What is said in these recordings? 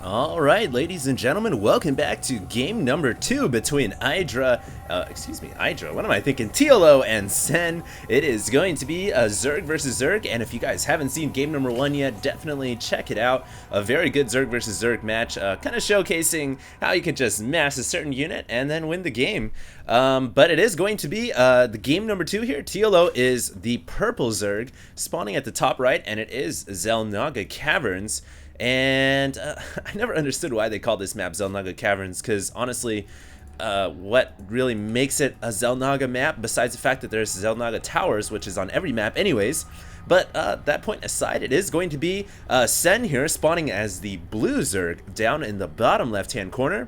Alright, ladies and gentlemen, welcome back to game number 2 between Hydra, what am I thinking? TLO and Sen. It is going to be a Zerg versus Zerg, and if you guys haven't seen game number 1 yet, definitely check it out. A very good Zerg versus Zerg match, kind of showcasing how you can just mass a certain unit and then win the game. But it is going to be the game number 2 here. TLO is the purple Zerg, spawning at the top right, and it is Xel'Naga Caverns. And I never understood why they call this map Xel'Naga Caverns, because honestly, what really makes it a Xel'Naga map, besides the fact that there's Xel'Naga Towers, which is on every map anyways. But that point aside, it is going to be Sen here, spawning as the blue Zerg down in the bottom left-hand corner.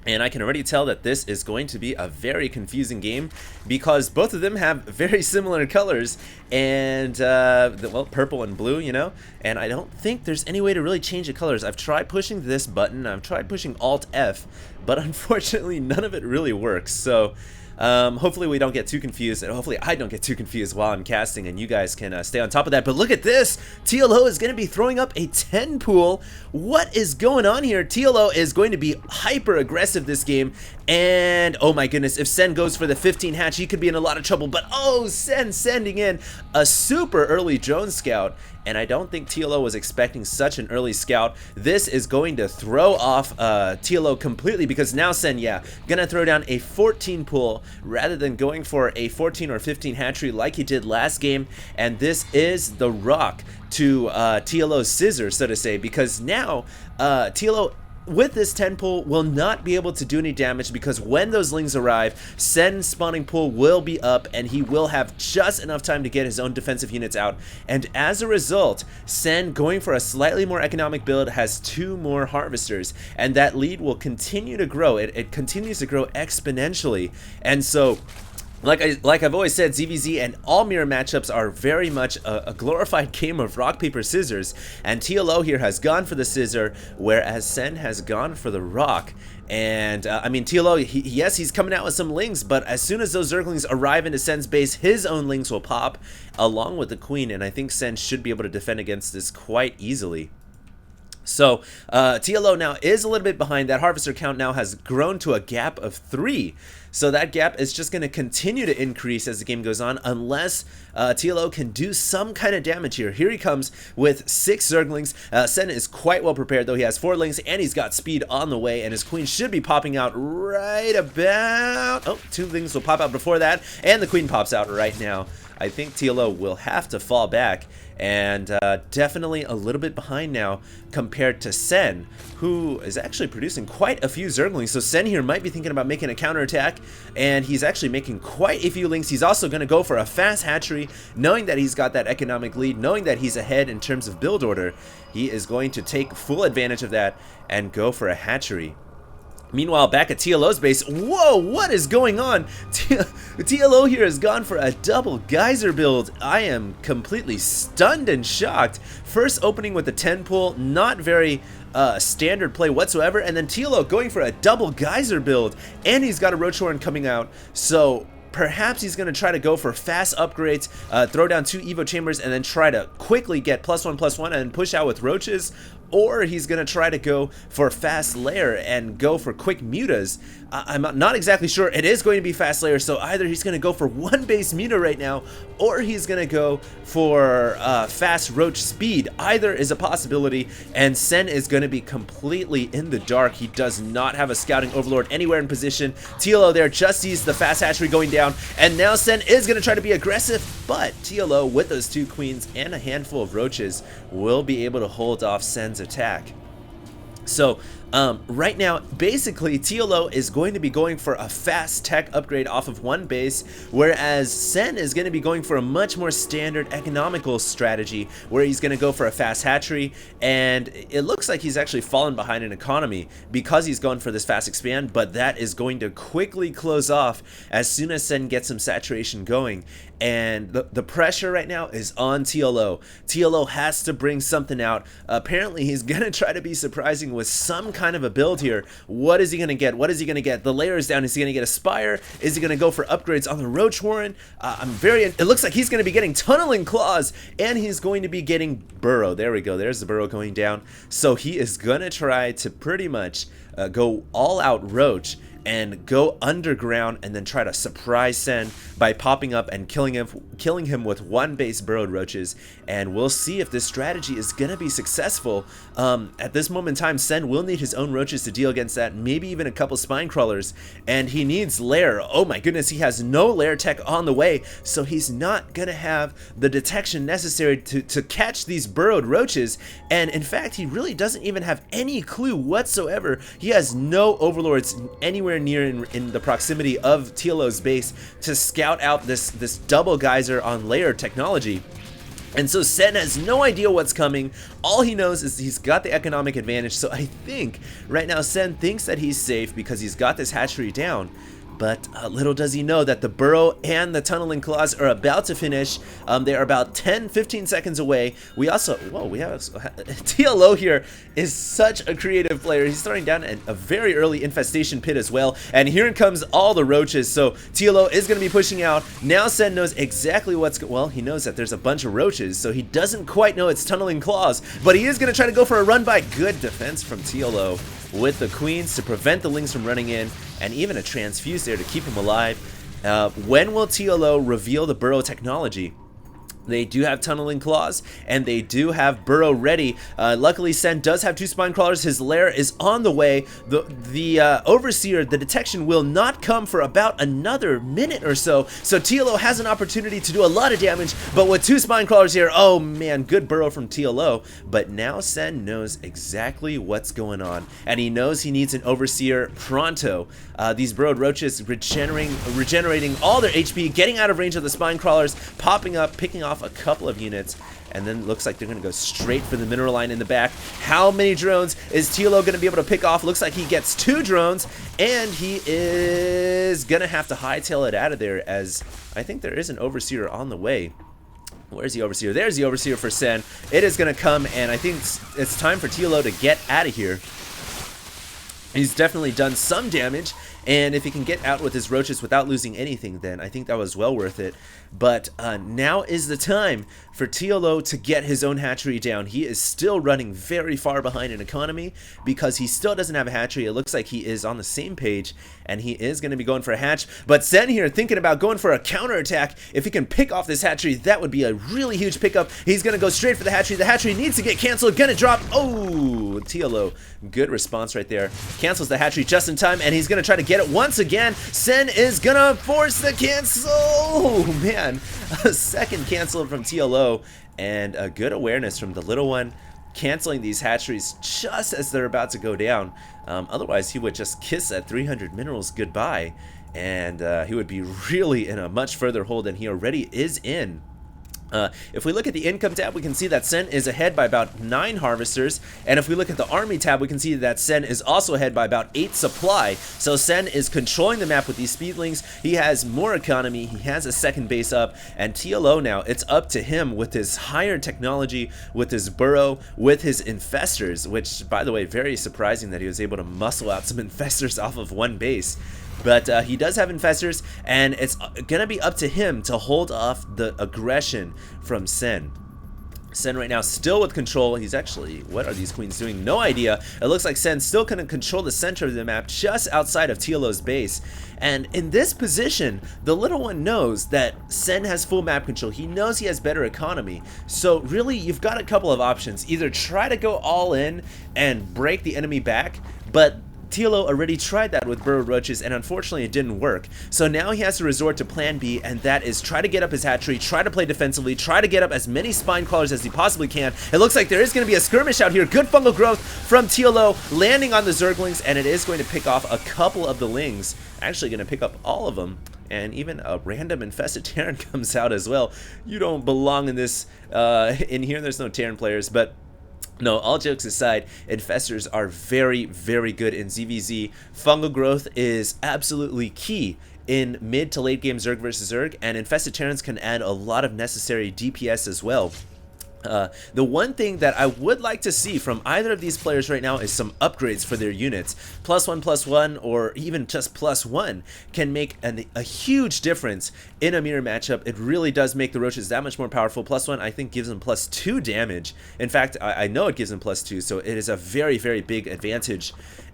And I can already tell that this is going to be a very confusing game because both of them have very similar colors and, well, purple and blue, you know? And I don't think there's any way to really change the colors. I've tried pushing this button, I've tried pushing Alt-F, but unfortunately none of it really works. So hopefully we don't get too confused, and hopefully I don't get too confused while I'm casting, and you guys can stay on top of that. But look at this! TLO is going to be throwing up a 10 pool. What is going on here? TLO is going to be hyper aggressive this game, and oh my goodness, if Sen goes for the 15 hatch, he could be in a lot of trouble. But oh, Sen sending in a super early drone scout, and I don't think TLO was expecting such an early scout. This is going to throw off TLO completely, because now Sen, yeah, gonna throw down a 14 pool rather than going for a 14 or 15 hatchery like he did last game. And this is the rock to TLO's scissor, so to say, because now TLO with this 10 pool will not be able to do any damage, because when those lings arrive, Sen's spawning pool will be up and he will have just enough time to get his own defensive units out. And as a result, Sen, going for a slightly more economic build, has 2 more harvesters, and that lead will continue to grow. It continues to grow exponentially. And so like I've always said, ZVZ and all mirror matchups are very much a glorified game of rock, paper, scissors, and TLO here has gone for the scissor, whereas Sen has gone for the rock. And I mean, TLO, yes, he's coming out with some lings, but as soon as those Zerglings arrive into Sen's base, his own lings will pop along with the queen, and I think Sen should be able to defend against this quite easily. So TLO now is a little bit behind. That harvester count now has grown to a gap of 3. So that gap is just going to continue to increase as the game goes on, unless TLO can do some kind of damage here. Here he comes with 6 Zerglings. Sen is quite well prepared, though. He has 4 lings, and he's got speed on the way, and his queen should be popping out right about... Oh, 2 lings will pop out before that, and the queen pops out right now. I think TLO will have to fall back, and definitely a little bit behind now compared to Sen, who is actually producing quite a few Zerglings. So Sen here might be thinking about making a counterattack, and he's actually making quite a few lings. He's also going to go for a fast hatchery, knowing that he's got that economic lead, knowing that he's ahead in terms of build order. He is going to take full advantage of that and go for a hatchery. Meanwhile, back at TLO's base, whoa, what is going on? TLO here has gone for a double geyser build. I am completely stunned and shocked. First opening with the 10 pool, not very standard play whatsoever, and then TLO going for a double geyser build, and he's got a roach horn coming out, so perhaps he's going to try to go for fast upgrades, throw down 2 Evo chambers, and then try to quickly get +1/+1 and push out with roaches. Or he's going to try to go for fast layer and go for quick mutas. I'm not exactly sure. It is going to be fast layer, so either he's going to go for 1 base muta right now, or he's going to go for fast roach speed. Either is a possibility, and Sen is going to be completely in the dark. He does not have a scouting overlord anywhere in position. TLO there just sees the fast hatchery going down, and now Sen is going to try to be aggressive, but TLO with those 2 queens and a handful of roaches will be able to hold off Sen's attack. So right now, basically, TLO is going to be going for a fast tech upgrade off of 1 base, whereas Sen is going to be going for a much more standard economical strategy, where he's going to go for a fast hatchery, and it looks like he's actually fallen behind in economy because he's going for this fast expand, but that is going to quickly close off as soon as Sen gets some saturation going. And the pressure right now is on TLO. TLO has to bring something out. Apparently, he's going to try to be surprising with some kind kind of a build here. What is he going to get? What is he going to get? The layer is down. Is he going to get a Spire? Is he going to go for upgrades on the Roach Warren? It looks like he's going to be getting Tunneling Claws, and he's going to be getting Burrow. There we go. There's the Burrow going down. So he is going to try to pretty much go all out Roach and go underground and then try to surprise Sen by popping up and killing him with one base burrowed roaches. And we'll see if this strategy is gonna be successful. At this moment in time, Sen will need his own roaches to deal against that, maybe even a couple spine crawlers, and he needs lair. Oh my goodness, he has no lair tech on the way, so he's not gonna have the detection necessary to catch these burrowed roaches. And in fact, he really doesn't even have any clue whatsoever. He has no overlords anywhere near in the proximity of TLO's base to scout out this double geyser on layer technology. And so Sen has no idea what's coming. All he knows is he's got the economic advantage. So I think right now Sen thinks that he's safe because he's got this hatchery down. But little does he know that the Burrow and the Tunneling Claws are about to finish. They are about 10-15 seconds away. We have TLO here is such a creative player. He's throwing down a very early infestation pit as well. And here comes all the roaches. So TLO is going to be pushing out. Now Sen knows exactly he knows that there's a bunch of roaches. So he doesn't quite know it's Tunneling Claws. But he is going to try to go for a run by. Good defense from TLO with the queens to prevent the lings from running in, and even a transfuse there to keep him alive. When will TLO reveal the Burrow technology? They do have Tunneling Claws, and they do have Burrow ready. Luckily, Sen does have 2 spine crawlers. His lair is on the way. The Overseer, the detection will not come for about another minute or so. So TLO has an opportunity to do a lot of damage, but with 2 spine crawlers here, oh man, good Burrow from TLO. But now Sen knows exactly what's going on, and he knows he needs an Overseer pronto. These burrowed roaches regenerating all their HP, getting out of range of the spine crawlers, popping up, picking off a couple of units, and then looks like they're going to go straight for the mineral line in the back. How many drones is TLO going to be able to pick off? Looks like he gets 2 drones, and he is going to have to hightail it out of there, as I think there is an Overseer on the way. Where's the Overseer? There's the Overseer for Sen. It is going to come, and I think it's time for TLO to get out of here. He's definitely done some damage, and if he can get out with his roaches without losing anything, then I think that was well worth it. But now is the time for TLO to get his own hatchery down. He is still running very far behind in economy because he still doesn't have a hatchery. It looks like he is on the same page, and he is going to be going for a hatch. But Sen here thinking about going for a counterattack. If he can pick off this hatchery, that would be a really huge pickup. He's going to go straight for the hatchery. The hatchery needs to get canceled. Going to drop. Oh, TLO. Good response right there. Cancels the hatchery just in time, and he's going to try to get it once again. Sen is going to force the cancel. Oh, man. A second cancel from TLO, and a good awareness from the little one, canceling these hatcheries just as they're about to go down. Otherwise, he would just kiss that 300 minerals goodbye, and he would be really in a much further hole than he already is in. If we look at the income tab, we can see that Sen is ahead by about 9 harvesters, and if we look at the army tab, we can see that Sen is also ahead by about 8 supply. So Sen is controlling the map with these speedlings. He has more economy, he has a second base up, and TLO now, it's up to him with his higher technology, with his burrow, with his infestors, which, by the way, very surprising that he was able to muscle out some infestors off of one base. But he does have infestors, and it's going to be up to him to hold off the aggression from Sen. Sen right now still with control. He's actually, what are these queens doing? No idea. It looks like Sen's still going to control the center of the map just outside of TLO's base. And in this position, the little one knows that Sen has full map control. He knows he has better economy. So really, you've got a couple of options. Either try to go all in and break the enemy back, but TLO already tried that with burrowed roaches, and unfortunately it didn't work. So now he has to resort to plan B, and that is try to get up his hatchery, try to play defensively, try to get up as many spine crawlers as he possibly can. It looks like there is going to be a skirmish out here. Good fungal growth from TLO, landing on the Zerglings, and it is going to pick off a couple of the Lings. Actually going to pick up all of them. And even a random infested Terran comes out as well. You don't belong in this, in here. There's no Terran players, but no, all jokes aside, infestors are very, very good in ZVZ. Fungal growth is absolutely key in mid to late game Zerg versus Zerg, and infested Terrans can add a lot of necessary DPS as well. The one thing that I would like to see from either of these players right now is some upgrades for their units. +1/+1 or even just +1 can make a huge difference in a mirror matchup. It really does make the roaches that much more powerful. +1 I think gives them +2 damage. In fact, I know it gives them +2, so it is a very, very big advantage.